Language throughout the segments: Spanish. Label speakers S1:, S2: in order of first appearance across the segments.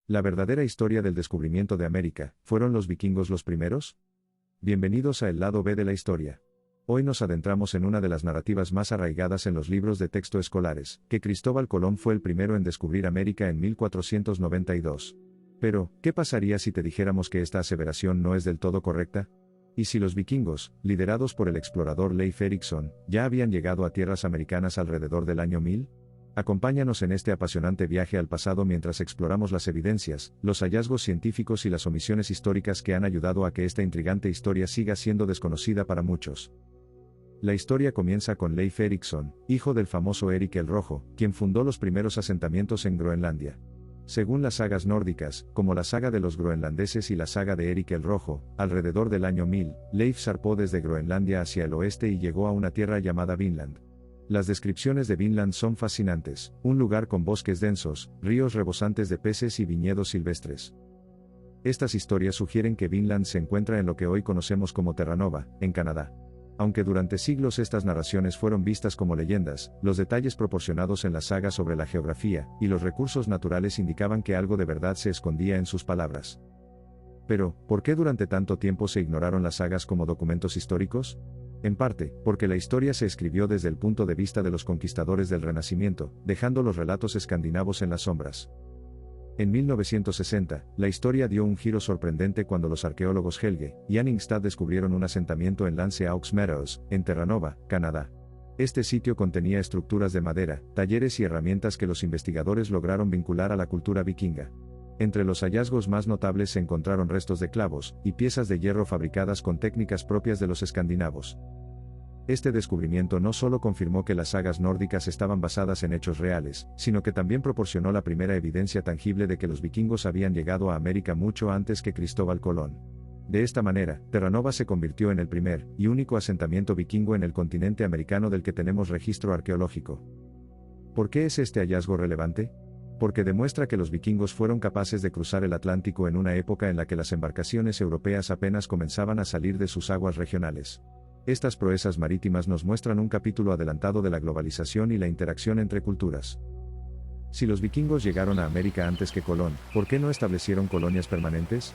S1: La verdadera historia del descubrimiento de América, ¿fueron los vikingos los primeros? Bienvenidos a El lado B de la historia. Hoy nos adentramos en una de las narrativas más arraigadas en los libros de texto escolares, que Cristóbal Colón fue el primero en descubrir América en 1492. Pero, ¿qué pasaría si te dijéramos que esta aseveración no es del todo correcta? ¿Y si los vikingos, liderados por el explorador Leif Erikson, ya habían llegado a tierras americanas alrededor del año 1000? Acompáñanos en este apasionante viaje al pasado mientras exploramos las evidencias, los hallazgos científicos y las omisiones históricas que han ayudado a que esta intrigante historia siga siendo desconocida para muchos. La historia comienza con Leif Erikson, hijo del famoso Erik el Rojo, quien fundó los primeros asentamientos en Groenlandia. Según las sagas nórdicas, como la saga de los groenlandeses y la saga de Erik el Rojo, alrededor del año 1000, Leif zarpó desde Groenlandia hacia el oeste y llegó a una tierra llamada Vinland. Las descripciones de Vinland son fascinantes, un lugar con bosques densos, ríos rebosantes de peces y viñedos silvestres. Estas historias sugieren que Vinland se encuentra en lo que hoy conocemos como Terranova, en Canadá. Aunque durante siglos estas narraciones fueron vistas como leyendas, los detalles proporcionados en la saga sobre la geografía y los recursos naturales indicaban que algo de verdad se escondía en sus palabras. Pero, ¿por qué durante tanto tiempo se ignoraron las sagas como documentos históricos? En parte, porque la historia se escribió desde el punto de vista de los conquistadores del Renacimiento, dejando los relatos escandinavos en las sombras. En 1960, la historia dio un giro sorprendente cuando los arqueólogos Helge y Anningstad descubrieron un asentamiento en Lance Aux Meadows, en Terranova, Canadá. Este sitio contenía estructuras de madera, talleres y herramientas que los investigadores lograron vincular a la cultura vikinga. Entre los hallazgos más notables se encontraron restos de clavos y piezas de hierro fabricadas con técnicas propias de los escandinavos. Este descubrimiento no solo confirmó que las sagas nórdicas estaban basadas en hechos reales, sino que también proporcionó la primera evidencia tangible de que los vikingos habían llegado a América mucho antes que Cristóbal Colón. De esta manera, Terranova se convirtió en el primer y único asentamiento vikingo en el continente americano del que tenemos registro arqueológico. ¿Por qué es este hallazgo relevante? Porque demuestra que los vikingos fueron capaces de cruzar el Atlántico en una época en la que las embarcaciones europeas apenas comenzaban a salir de sus aguas regionales. Estas proezas marítimas nos muestran un capítulo adelantado de la globalización y la interacción entre culturas. Si los vikingos llegaron a América antes que Colón, ¿por qué no establecieron colonias permanentes?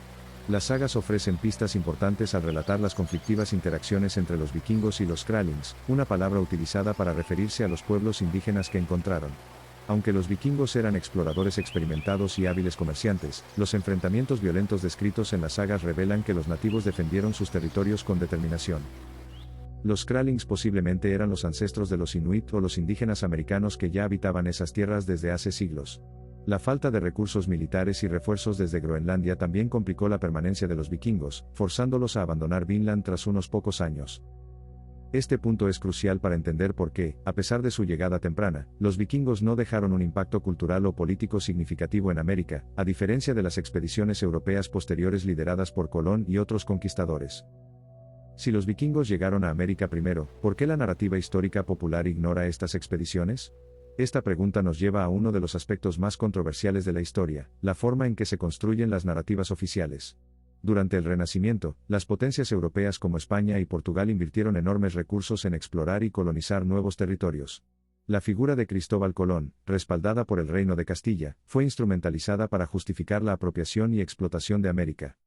S1: Las sagas ofrecen pistas importantes al relatar las conflictivas interacciones entre los vikingos y los Kralings, una palabra utilizada para referirse a los pueblos indígenas que encontraron. Aunque los vikingos eran exploradores experimentados y hábiles comerciantes, los enfrentamientos violentos descritos en las sagas revelan que los nativos defendieron sus territorios con determinación. Los Kralings posiblemente eran los ancestros de los Inuit o los indígenas americanos que ya habitaban esas tierras desde hace siglos. La falta de recursos militares y refuerzos desde Groenlandia también complicó la permanencia de los vikingos, forzándolos a abandonar Vinland tras unos pocos años. Este punto es crucial para entender por qué, a pesar de su llegada temprana, los vikingos no dejaron un impacto cultural o político significativo en América, a diferencia de las expediciones europeas posteriores lideradas por Colón y otros conquistadores. Si los vikingos llegaron a América primero, ¿por qué la narrativa histórica popular ignora estas expediciones? Esta pregunta nos lleva a uno de los aspectos más controversiales de la historia, la forma en que se construyen las narrativas oficiales. Durante el Renacimiento, las potencias europeas como España y Portugal invirtieron enormes recursos en explorar y colonizar nuevos territorios. La figura de Cristóbal Colón, respaldada por el Reino de Castilla, fue instrumentalizada para justificar la apropiación y explotación de América.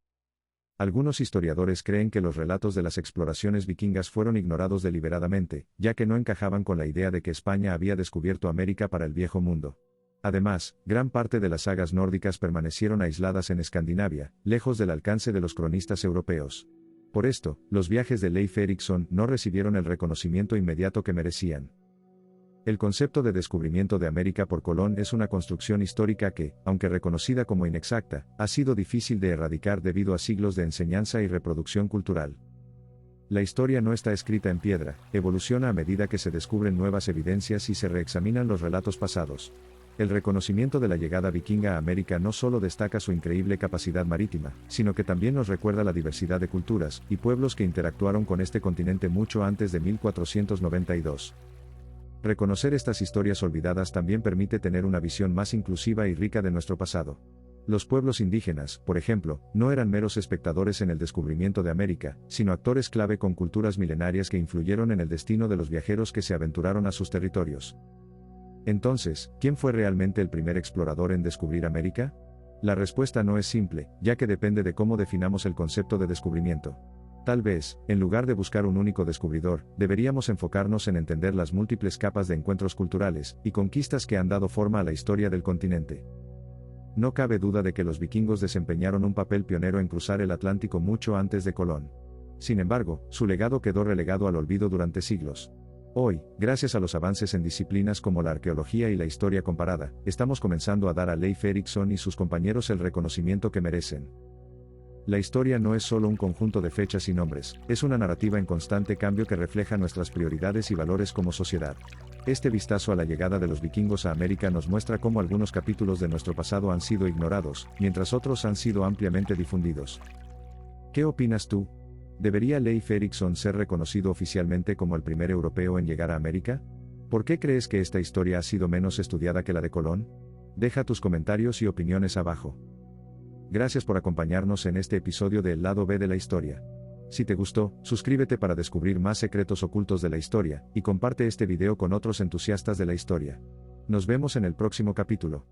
S1: Algunos historiadores creen que los relatos de las exploraciones vikingas fueron ignorados deliberadamente, ya que no encajaban con la idea de que España había descubierto América para el Viejo Mundo. Además, gran parte de las sagas nórdicas permanecieron aisladas en Escandinavia, lejos del alcance de los cronistas europeos. Por esto, los viajes de Leif Erikson no recibieron el reconocimiento inmediato que merecían. El concepto de descubrimiento de América por Colón es una construcción histórica que, aunque reconocida como inexacta, ha sido difícil de erradicar debido a siglos de enseñanza y reproducción cultural. La historia no está escrita en piedra, evoluciona a medida que se descubren nuevas evidencias y se reexaminan los relatos pasados. El reconocimiento de la llegada vikinga a América no solo destaca su increíble capacidad marítima, sino que también nos recuerda la diversidad de culturas y pueblos que interactuaron con este continente mucho antes de 1492. Reconocer estas historias olvidadas también permite tener una visión más inclusiva y rica de nuestro pasado. Los pueblos indígenas, por ejemplo, no eran meros espectadores en el descubrimiento de América, sino actores clave con culturas milenarias que influyeron en el destino de los viajeros que se aventuraron a sus territorios. Entonces, ¿quién fue realmente el primer explorador en descubrir América? La respuesta no es simple, ya que depende de cómo definamos el concepto de descubrimiento. Tal vez, en lugar de buscar un único descubridor, deberíamos enfocarnos en entender las múltiples capas de encuentros culturales y conquistas que han dado forma a la historia del continente. No cabe duda de que los vikingos desempeñaron un papel pionero en cruzar el Atlántico mucho antes de Colón. Sin embargo, su legado quedó relegado al olvido durante siglos. Hoy, gracias a los avances en disciplinas como la arqueología y la historia comparada, estamos comenzando a dar a Leif Erikson y sus compañeros el reconocimiento que merecen. La historia no es solo un conjunto de fechas y nombres, es una narrativa en constante cambio que refleja nuestras prioridades y valores como sociedad. Este vistazo a la llegada de los vikingos a América nos muestra cómo algunos capítulos de nuestro pasado han sido ignorados, mientras otros han sido ampliamente difundidos. ¿Qué opinas tú? ¿Debería Leif Erikson ser reconocido oficialmente como el primer europeo en llegar a América? ¿Por qué crees que esta historia ha sido menos estudiada que la de Colón? Deja tus comentarios y opiniones abajo. Gracias por acompañarnos en este episodio de El lado B de la historia. Si te gustó, suscríbete para descubrir más secretos ocultos de la historia, y comparte este video con otros entusiastas de la historia. Nos vemos en el próximo capítulo.